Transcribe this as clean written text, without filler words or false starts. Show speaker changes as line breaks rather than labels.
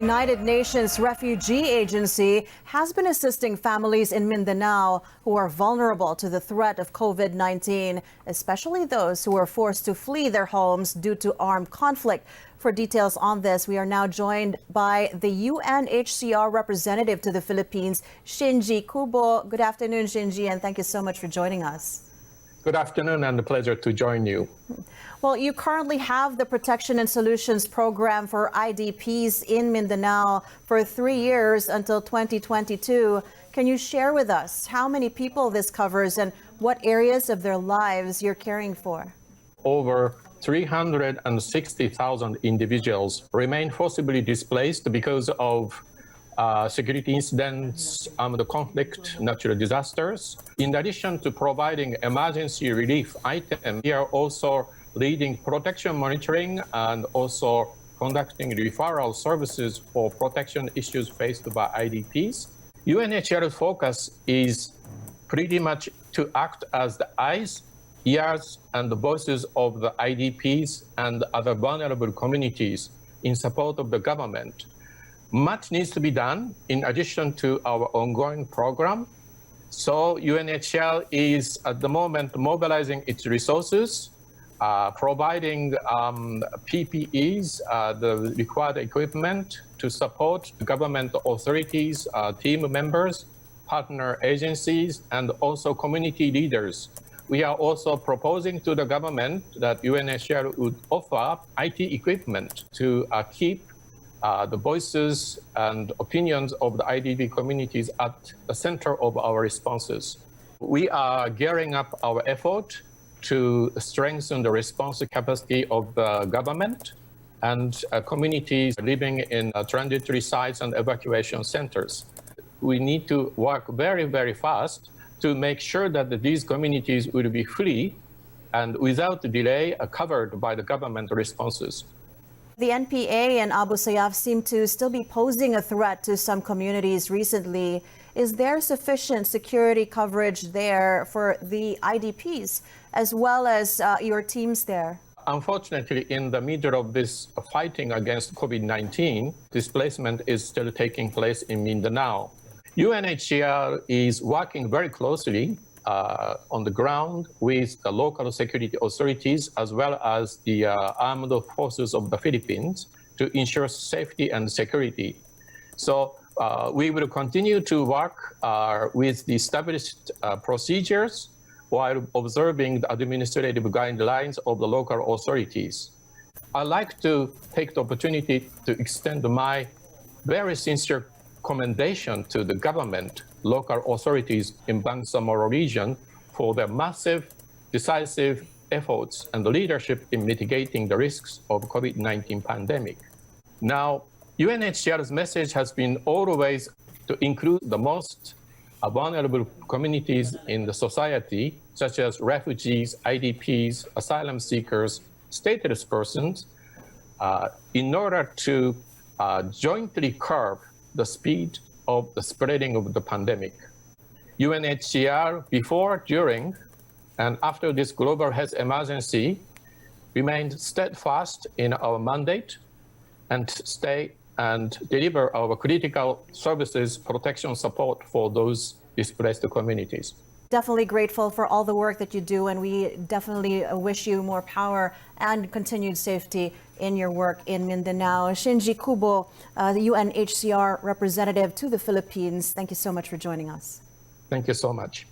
United Nations Refugee Agency has been assisting families in Mindanao who are vulnerable to the threat of COVID-19, especially those who are forced to flee their homes due to armed conflict. For details on this, we are now joined by the UNHCR Representative to the Philippines, Shinji Kubo. Good afternoon, Shinji, and thank you so much for joining us.
Good afternoon, and a pleasure to join you.
Well, you currently have the Protection and Solutions Program for IDPs in Mindanao for 3 years until 2022. Can you share with us how many people this covers and what areas of their lives you're caring for?
Over 360,000 individuals remain forcibly displaced because of security incidents, armed conflict, natural disasters. In addition to providing emergency relief items, we are also leading protection monitoring and also conducting referral services for protection issues faced by IDPs. UNHCR's focus is pretty much to act as the eyes, ears, and the voices of the IDPs and other vulnerable communities in support of the government. Much needs to be done in addition to our ongoing program. So UNHCR is at the moment mobilizing its resources, providing PPEs, the required equipment to support government authorities, team members, partner agencies, and also community leaders. We are also proposing to the government that UNHCR would offer IT equipment to keep the voices and opinions of the IDP communities at the center of our responses. We are gearing up our effort to strengthen the response capacity of the government and communities living in transitory sites and evacuation centers. We need to work very, very fast to make sure that these communities will be free and without delay covered by the government responses.
The NPA and Abu Sayyaf seem to still be posing a threat to some communities recently. Is there sufficient security coverage there for the IDPs as well as your teams there?
Unfortunately, in the middle of this fighting against COVID-19, displacement is still taking place in Mindanao. UNHCR is working very closely on the ground with the local security authorities as well as the armed forces of the Philippines to ensure safety and security. So we will continue to work with the established procedures while observing the administrative guidelines of the local authorities. I'd like to take the opportunity to extend my very sincere commendation to the government, local authorities in Bangsamoro region for their massive, decisive efforts and leadership in mitigating the risks of COVID-19 pandemic. Now, UNHCR's message has been always to include the most vulnerable communities in the society, such as refugees, IDPs, asylum seekers, stateless persons, in order to jointly curb the speed of the spreading of the pandemic. UNHCR, before, during, and after this global health emergency, remained steadfast in our mandate and stay and deliver our critical services, protection support for those displaced communities.
Definitely grateful for all the work that you do, and we definitely wish you more power and continued safety in your work in Mindanao. Shinji Kubo, the UNHCR representative to the Philippines, thank you so much for joining us.
Thank you so much.